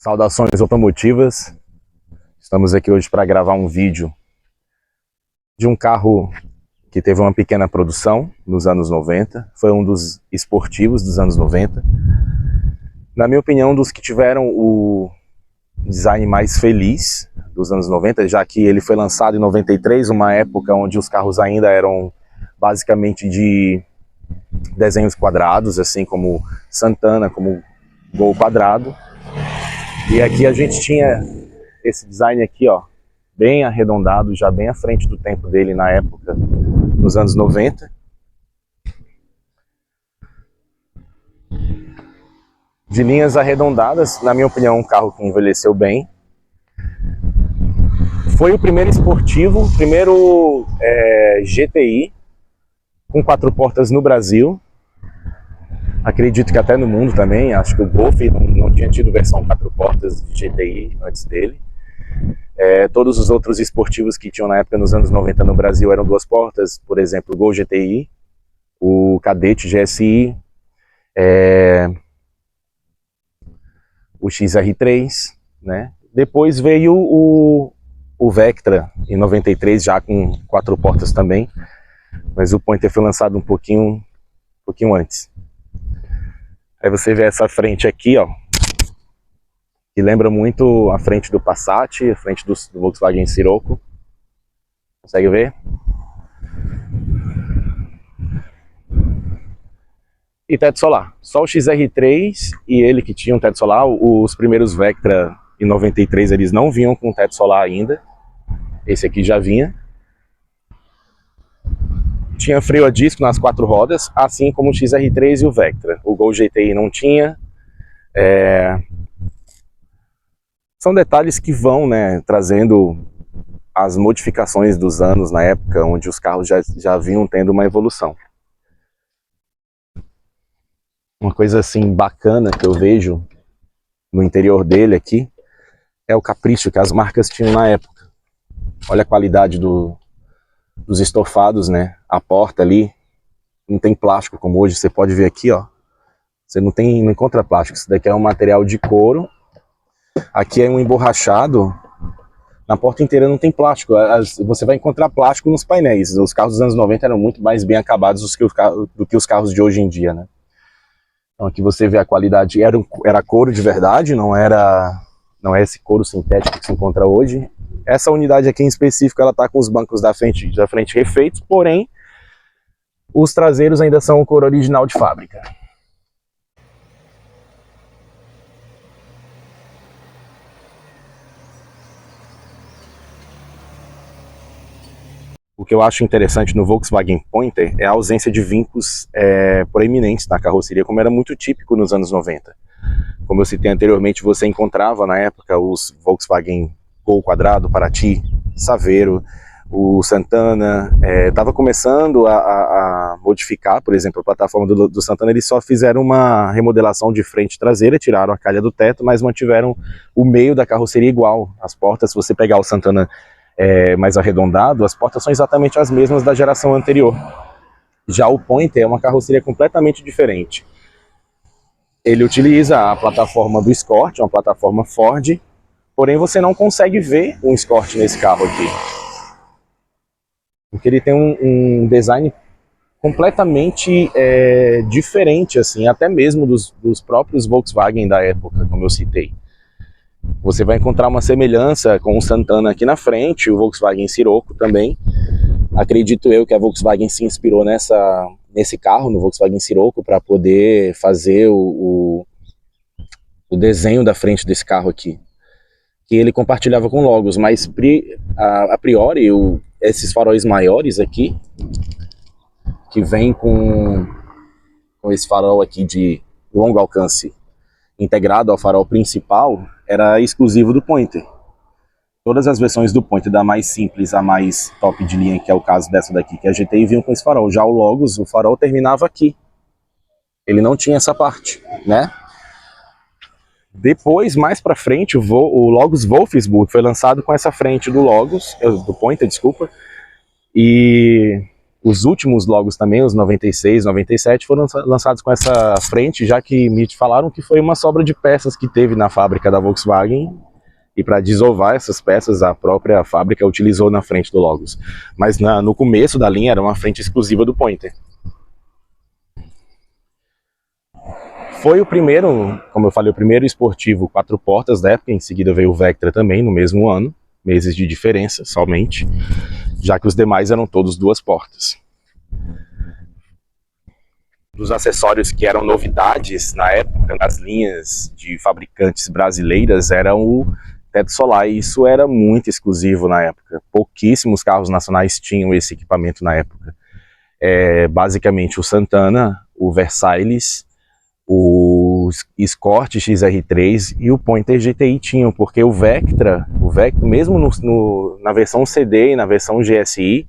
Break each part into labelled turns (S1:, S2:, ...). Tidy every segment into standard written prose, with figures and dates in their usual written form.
S1: Saudações automotivas, estamos aqui hoje para gravar um vídeo de um carro que teve uma pequena produção nos anos 90, foi um dos esportivos dos anos 90. Na minha opinião, um dos que tiveram o design mais feliz dos anos 90, já que ele foi lançado em 93, uma época onde os carros ainda eram basicamente de desenhos quadrados, assim como Santana, como Gol quadrado. E aqui a gente tinha esse design aqui, ó, bem arredondado, já bem à frente do tempo dele na época, nos anos 90. De linhas arredondadas, na minha opinião, um carro que envelheceu bem. Foi o primeiro esportivo, primeiro GTI com 4 portas no Brasil. Acredito que até no mundo também, acho que o Golf não tinha tido versão 4 portas de GTI antes dele. Todos os outros esportivos que tinham na época, nos anos 90 no Brasil, eram 2 portas, por exemplo, o Gol GTI, o Cadete GSI, o XR3, né? Depois veio o Vectra, em 93, já com 4 portas também, mas o Pointer foi lançado um pouquinho antes. Aí você vê essa frente aqui, ó, que lembra muito a frente do Passat, a frente do Volkswagen Scirocco. Consegue ver? E teto solar. Só o XR3 e ele que tinha um teto solar. Os primeiros Vectra em 93 eles não vinham com teto solar ainda. Esse aqui já vinha. Tinha freio a disco nas 4 rodas, assim como o XR3 e o Vectra. O Gol GTI não tinha. São detalhes que vão, né, trazendo as modificações dos anos na época, onde os carros já vinham tendo uma evolução. Uma coisa assim bacana que eu vejo no interior dele aqui é o capricho que as marcas tinham na época. Olha a qualidade dos estofados, né? A porta ali não tem plástico como hoje, você pode ver aqui, ó. Você não encontra plástico, isso daqui é um material de couro. Aqui é um emborrachado. Na porta inteira não tem plástico. Você vai encontrar plástico nos painéis. Os carros dos anos 90 eram muito mais bem acabados do que os carros de hoje em dia, né? Então aqui você vê a qualidade. Era couro de verdade, não é esse couro sintético que se encontra hoje. Essa unidade aqui em específico, ela tá com os bancos da frente refeitos, porém os traseiros ainda são o couro original de fábrica. O que eu acho interessante no Volkswagen Pointer é a ausência de vincos proeminentes na carroceria, como era muito típico nos anos 90. Como eu citei anteriormente, você encontrava na época os Volkswagen Gol quadrado, Paraty, Saveiro, o Santana. Estava começando a modificar, por exemplo, a plataforma do Santana. Eles só fizeram uma remodelação de frente e traseira, tiraram a calha do teto, mas mantiveram o meio da carroceria igual. As portas, se você pegar o Santana mais arredondado, as portas são exatamente as mesmas da geração anterior. Já o Pointer é uma carroceria completamente diferente. Ele utiliza a plataforma do Escort, uma plataforma Ford, porém você não consegue ver um Escort nesse carro aqui. Porque ele tem um design completamente diferente, assim, até mesmo dos próprios Volkswagen da época, como eu citei. Você vai encontrar uma semelhança com o Santana aqui na frente, o Volkswagen Scirocco também. Acredito eu que a Volkswagen se inspirou nesse carro, no Volkswagen Scirocco, para poder fazer o desenho da frente desse carro aqui. Que ele compartilhava com Logos, mas a priori esses faróis maiores aqui, que vem com esse farol aqui de longo alcance integrado ao farol principal, era exclusivo do Pointer. Todas as versões do Pointer, da mais simples a mais top de linha, que é o caso dessa daqui, que é a GTI, vinham com esse farol. Já o Logos, o farol terminava aqui. Ele não tinha essa parte, né? Depois, mais pra frente, o Logos Wolfsburg foi lançado com essa frente do Pointer, desculpa. E Os últimos Logos também, os 96, 97, foram lançados com essa frente, já que me falaram que foi uma sobra de peças que teve na fábrica da Volkswagen, e para desovar essas peças a própria fábrica utilizou na frente do Logos. Mas no começo da linha era uma frente exclusiva do Pointer. Foi o primeiro, como eu falei, o primeiro esportivo 4 portas da época. Em seguida veio o Vectra também, no mesmo ano, meses de diferença somente, já que os demais eram todos 2 portas. Dos acessórios que eram novidades na época, nas linhas de fabricantes brasileiras, eram o teto solar, e isso era muito exclusivo na época. Pouquíssimos carros nacionais tinham esse equipamento na época. Basicamente o Santana, o Versailles, o Escort XR3 e o Pointer GTI tinham, porque o Vectra mesmo na versão CD e na versão GSI,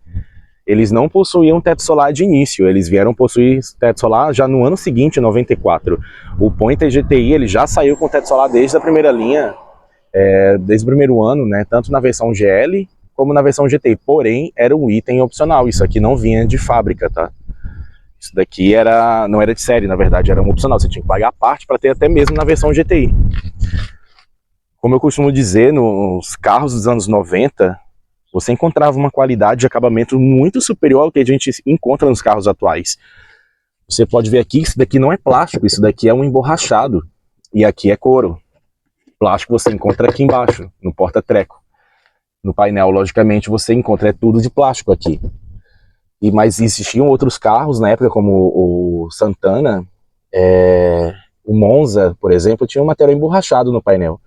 S1: eles não possuíam teto solar de início, eles vieram possuir teto solar já no ano seguinte, 94. O Pointer GTI ele já saiu com teto solar desde a primeira linha, desde o primeiro ano, né, tanto na versão GL como na versão GTI, porém era um item opcional, isso aqui não vinha de fábrica, tá? Isso daqui não era de série, na verdade, era um opcional, você tinha que pagar a parte para ter até mesmo na versão GTI. Como eu costumo dizer, nos carros dos anos 90, você encontrava uma qualidade de acabamento muito superior ao que a gente encontra nos carros atuais. Você pode ver aqui que isso daqui não é plástico, isso daqui é um emborrachado, e aqui é couro. Plástico você encontra aqui embaixo, no porta-treco. No painel, logicamente, você encontra tudo de plástico aqui. Mas existiam outros carros na época, como o Santana, o Monza, por exemplo, tinha um material emborrachado no painel.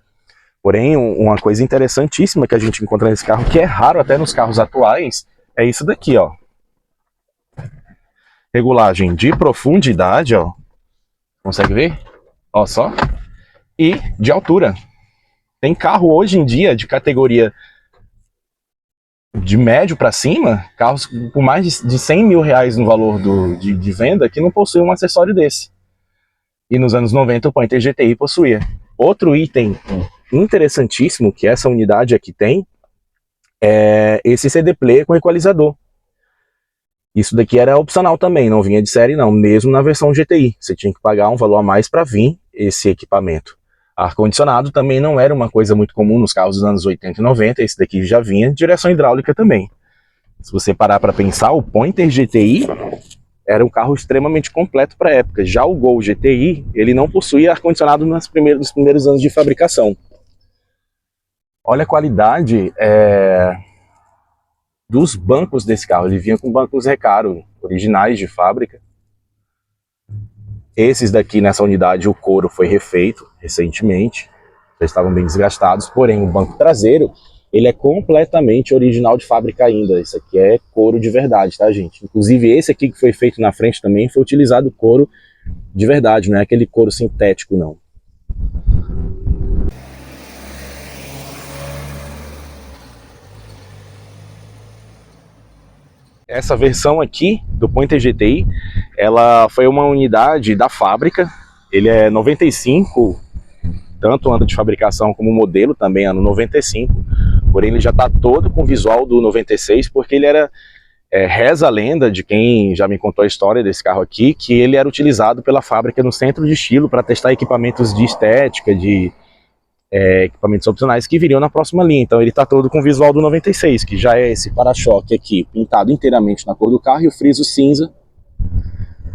S1: Porém, uma coisa interessantíssima que a gente encontra nesse carro, que é raro até nos carros atuais, é isso daqui, ó. Regulagem de profundidade, ó. Consegue ver? Ó só. E de altura. Tem carro hoje em dia de categoria de médio para cima, carros com mais de 100 mil reais no valor de venda, que não possui um acessório desse. E nos anos 90 o Pointer GTI possuía. Outro item interessantíssimo que essa unidade aqui tem é esse CD player com equalizador. Isso daqui era opcional também, não vinha de série não, mesmo na versão GTI. Você tinha que pagar um valor a mais para vir esse equipamento. Ar-condicionado também não era uma coisa muito comum nos carros dos anos 80 e 90, esse daqui já vinha, direção hidráulica também. Se você parar para pensar, o Pointer GTI era um carro extremamente completo para a época. Já o Gol GTI, ele não possuía ar-condicionado nos primeiros anos de fabricação. Olha a qualidade dos bancos desse carro, ele vinha com bancos Recaro, originais de fábrica. Esses daqui, nessa unidade, o couro foi refeito recentemente, já estavam bem desgastados, porém o banco traseiro, ele é completamente original de fábrica ainda. Isso aqui é couro de verdade, tá, gente? Inclusive esse aqui que foi feito na frente também foi utilizado couro de verdade, não é aquele couro sintético, não. Essa versão aqui do Pointer GTI, ela foi uma unidade da fábrica, ele é 95, tanto ano de fabricação como modelo também ano 95, porém ele já está todo com o visual do 96, porque ele era, reza a lenda de quem já me contou a história desse carro aqui, que ele era utilizado pela fábrica no centro de estilo para testar equipamentos de estética, de equipamentos opcionais que viriam na próxima linha. Então ele está todo com o visual do 96, que já é esse para-choque aqui pintado inteiramente na cor do carro e o friso cinza,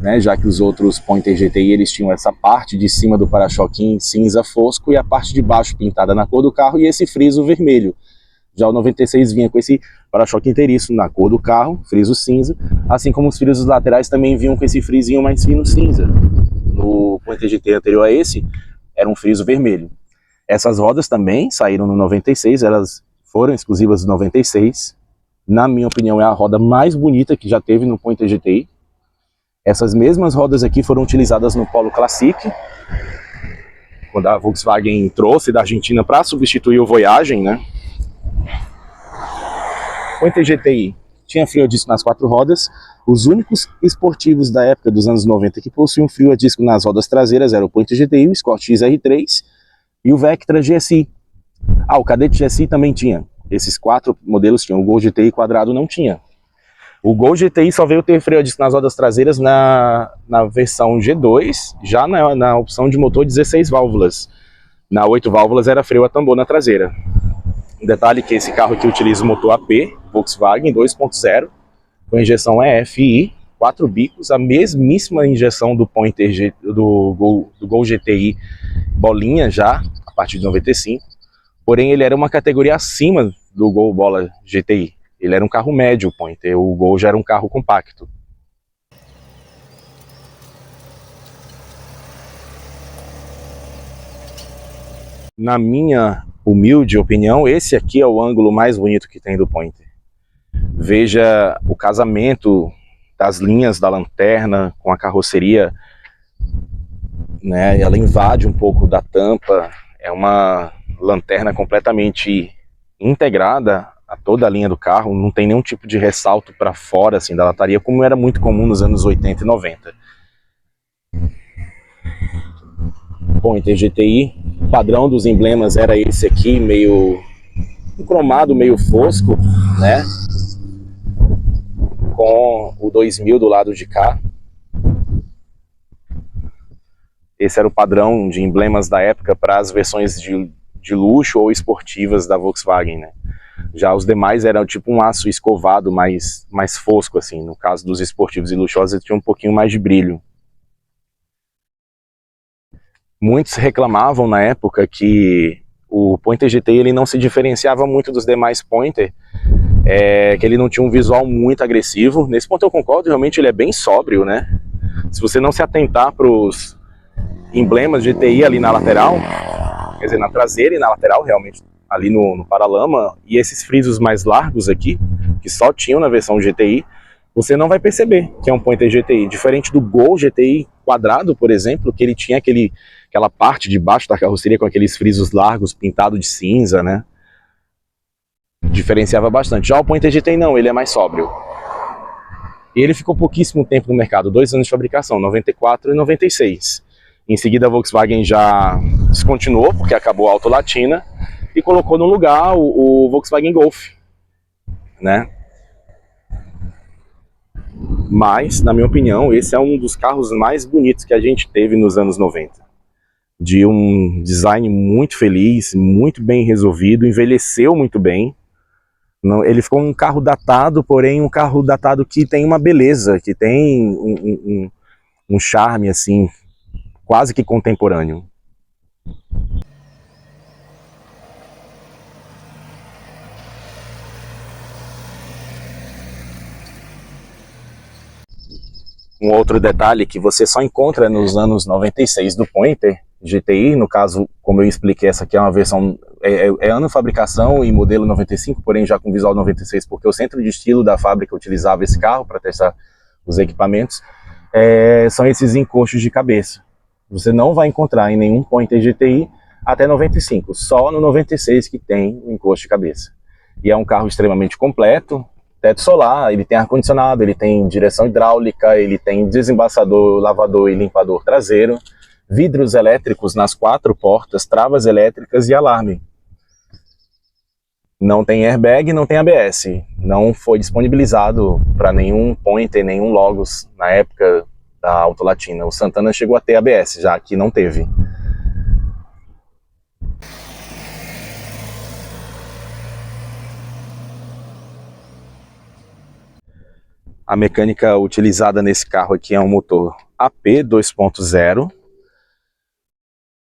S1: né, já que os outros Pointer GTI eles tinham essa parte de cima do para-choque em cinza fosco e a parte de baixo pintada na cor do carro e esse friso vermelho. Já o 96 vinha com esse para-choque inteiriço na cor do carro, friso cinza, assim como os frisos laterais também vinham com esse frisinho mais fino cinza. No Pointer GTI anterior a esse, era um friso vermelho. Essas rodas também saíram no 96, elas foram exclusivas do 96. Na minha opinião, é a roda mais bonita que já teve no Pointer GTI. Essas mesmas rodas aqui foram utilizadas no Polo Classic, quando a Volkswagen trouxe da Argentina para substituir o Voyage, né? O Pointer GTI tinha freio a disco nas 4 rodas. Os únicos esportivos da época dos anos 90 que possuíam freio a disco nas rodas traseiras eram o Pointer GTI, o Escort XR3 e o Vectra GSI. O Kadett GSI também tinha. Esses 4 modelos tinham. O Gol GTI quadrado não tinha. O Gol GTI só veio ter freio a disco nas rodas traseiras na versão G2, já na opção de motor 16 válvulas. Na 8 válvulas era freio a tambor na traseira. Detalhe que esse carro aqui utiliza o motor AP, Volkswagen 2.0, com injeção EFI, 4 bicos, a mesmíssima injeção do Pointer do Gol GTI bolinha já, a partir de 95. Porém, ele era uma categoria acima do Gol Bola GTI. Ele era um carro médio, o Pointer. O Gol já era um carro compacto. Na minha humilde opinião, esse aqui é o ângulo mais bonito que tem do Pointer. Veja o casamento das linhas da lanterna com a carroceria, né? Ela invade um pouco da tampa. É uma lanterna completamente integrada a toda a linha do carro, não tem nenhum tipo de ressalto para fora assim da lataria, como era muito comum nos anos 80 e 90. Pointer GTI, o padrão dos emblemas era esse aqui, meio um cromado meio fosco, né? Com o 2000 do lado de cá. Esse era o padrão de emblemas da época para as versões de luxo ou esportivas da Volkswagen, né? Já os demais eram tipo um aço escovado mais fosco, assim. No caso dos esportivos e luxuosos, ele tinha um pouquinho mais de brilho. Muitos reclamavam na época que o Pointer GTI ele não se diferenciava muito dos demais Pointer, que ele não tinha um visual muito agressivo. Nesse ponto eu concordo, realmente ele é bem sóbrio, né? Se você não se atentar para os emblemas GTI ali na lateral, quer dizer, na traseira e na lateral, realmente, ali no paralama, e esses frisos mais largos aqui, que só tinham na versão GTI, você não vai perceber que é um Pointer GTI. Diferente do Gol GTI quadrado, por exemplo, que ele tinha aquela parte de baixo da carroceria com aqueles frisos largos pintado de cinza, né? Diferenciava bastante. Já o Pointer GTI não, ele é mais sóbrio. E ele ficou pouquíssimo tempo no mercado, 2 anos de fabricação, 94 e 96. Em seguida a Volkswagen já descontinuou, porque acabou a Autolatina, e colocou no lugar o Volkswagen Golf, né? Mas, na minha opinião, esse é um dos carros mais bonitos que a gente teve nos anos 90. De um design muito feliz, muito bem resolvido, envelheceu muito bem. Ele ficou um carro datado, porém um carro datado que tem uma beleza, que tem um charme, assim, quase que contemporâneo. Um outro detalhe que você só encontra nos anos 96 do Pointer GTI, no caso, como eu expliquei, essa aqui é uma versão, é ano de fabricação e modelo 95, porém já com visual 96, porque o centro de estilo da fábrica utilizava esse carro para testar os equipamentos, são esses encoxos de cabeça. Você não vai encontrar em nenhum Pointer GTI até 95, só no 96 que tem o encosto de cabeça. E é um carro extremamente completo, teto solar, ele tem ar-condicionado, ele tem direção hidráulica, ele tem desembaçador, lavador e limpador traseiro, vidros elétricos nas 4 portas, travas elétricas e alarme. Não tem airbag, não tem ABS. Não foi disponibilizado para nenhum Pointer, nenhum Logos na época da Autolatina. O Santana chegou a ter ABS, já que não teve. A mecânica utilizada nesse carro aqui é um motor AP 2.0,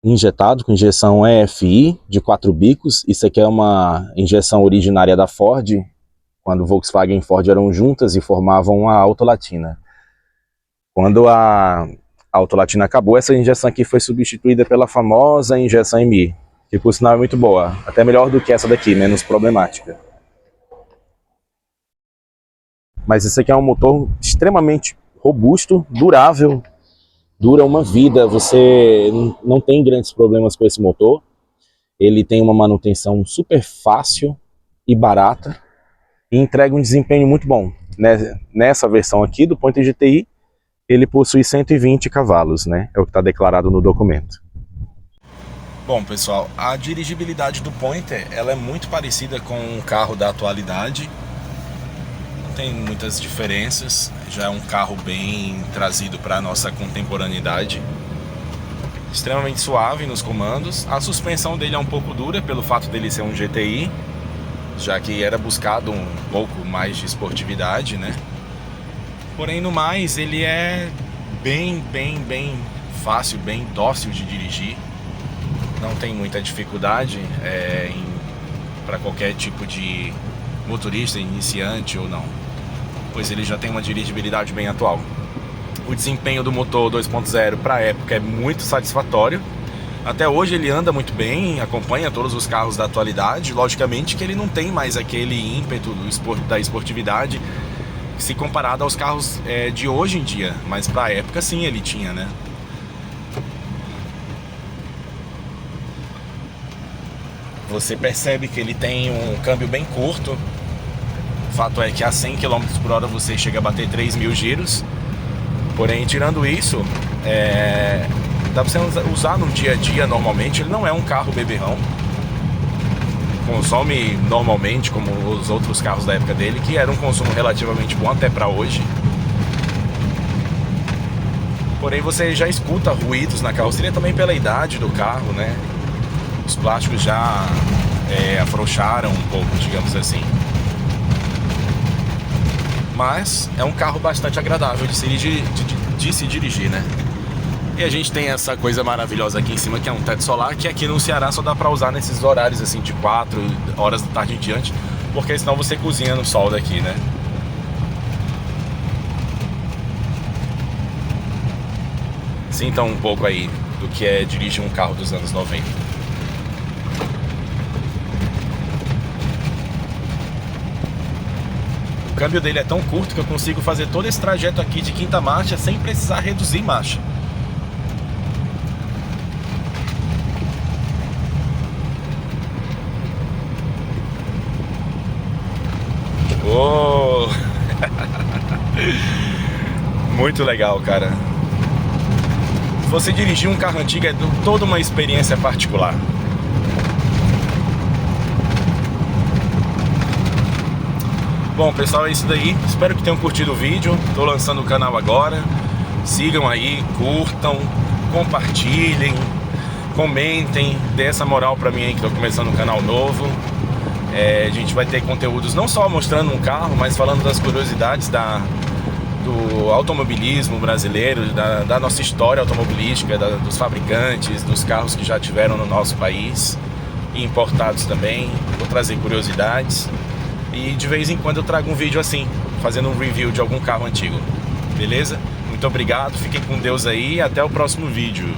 S1: injetado com injeção EFI de 4 bicos. Isso aqui é uma injeção originária da Ford, quando Volkswagen e Ford eram juntas e formavam a Autolatina. Quando a Autolatina acabou, essa injeção aqui foi substituída pela famosa injeção MI, que por sinal é muito boa, até melhor do que essa daqui, menos problemática. Mas esse aqui é um motor extremamente robusto, durável, dura uma vida, você não tem grandes problemas com esse motor. Ele tem uma manutenção super fácil e barata e entrega um desempenho muito bom. Nessa versão aqui do Pointer GTI, ele possui 120 cavalos, né? É o que está declarado no documento. Bom, pessoal, a dirigibilidade do Pointer ela é muito parecida com um carro da atualidade. Não tem muitas diferenças, já é um carro bem trazido para a nossa contemporaneidade. Extremamente suave nos comandos, a suspensão dele é um pouco dura pelo fato dele ser um GTI, já que era buscado um pouco mais de esportividade, né? Porém, no mais, ele é bem fácil, bem dócil de dirigir. Não tem muita dificuldade para qualquer tipo de motorista, iniciante ou não, pois ele já tem uma dirigibilidade bem atual. O desempenho do motor 2.0 para a época é muito satisfatório. Até hoje ele anda muito bem, acompanha todos os carros da atualidade. Logicamente que ele não tem mais aquele ímpeto da esportividade se comparado aos carros de hoje em dia, mas para a época sim ele tinha, né? Você percebe que ele tem um câmbio bem curto. O fato é que a 100 km por hora você chega a bater 3.000 giros. Porém, tirando isso, dá pra você usar no dia a dia normalmente. Ele não é um carro beberrão. Consome normalmente, como os outros carros da época dele, que era um consumo relativamente bom até pra hoje. Porém, você já escuta ruídos na carroceria também pela idade do carro, né? Os plásticos já afrouxaram um pouco, digamos assim. Mas é um carro bastante agradável de se dirigir, né? E a gente tem essa coisa maravilhosa aqui em cima, que é um teto solar, que aqui no Ceará só dá pra usar nesses horários assim de 4 horas da tarde em diante, porque senão você cozinha no sol daqui, né? Sintam um pouco aí do que é dirigir um carro dos anos 90. O câmbio dele é tão curto que eu consigo fazer todo esse trajeto aqui de quinta marcha sem precisar reduzir marcha. Oh! Muito legal, cara. Você dirigir um carro antigo é toda uma experiência particular. Bom, pessoal, é isso daí. Espero que tenham curtido o vídeo. Tô lançando o canal agora. Sigam aí, curtam, compartilhem, comentem, dê essa moral pra mim aí que tô começando um canal novo. A gente vai ter conteúdos não só mostrando um carro, mas falando das curiosidades do automobilismo brasileiro, da nossa história automobilística, dos fabricantes, dos carros que já tiveram no nosso país e importados também. Vou trazer curiosidades e de vez em quando eu trago um vídeo assim, fazendo um review de algum carro antigo. Beleza? Muito obrigado, fiquem com Deus aí e até o próximo vídeo.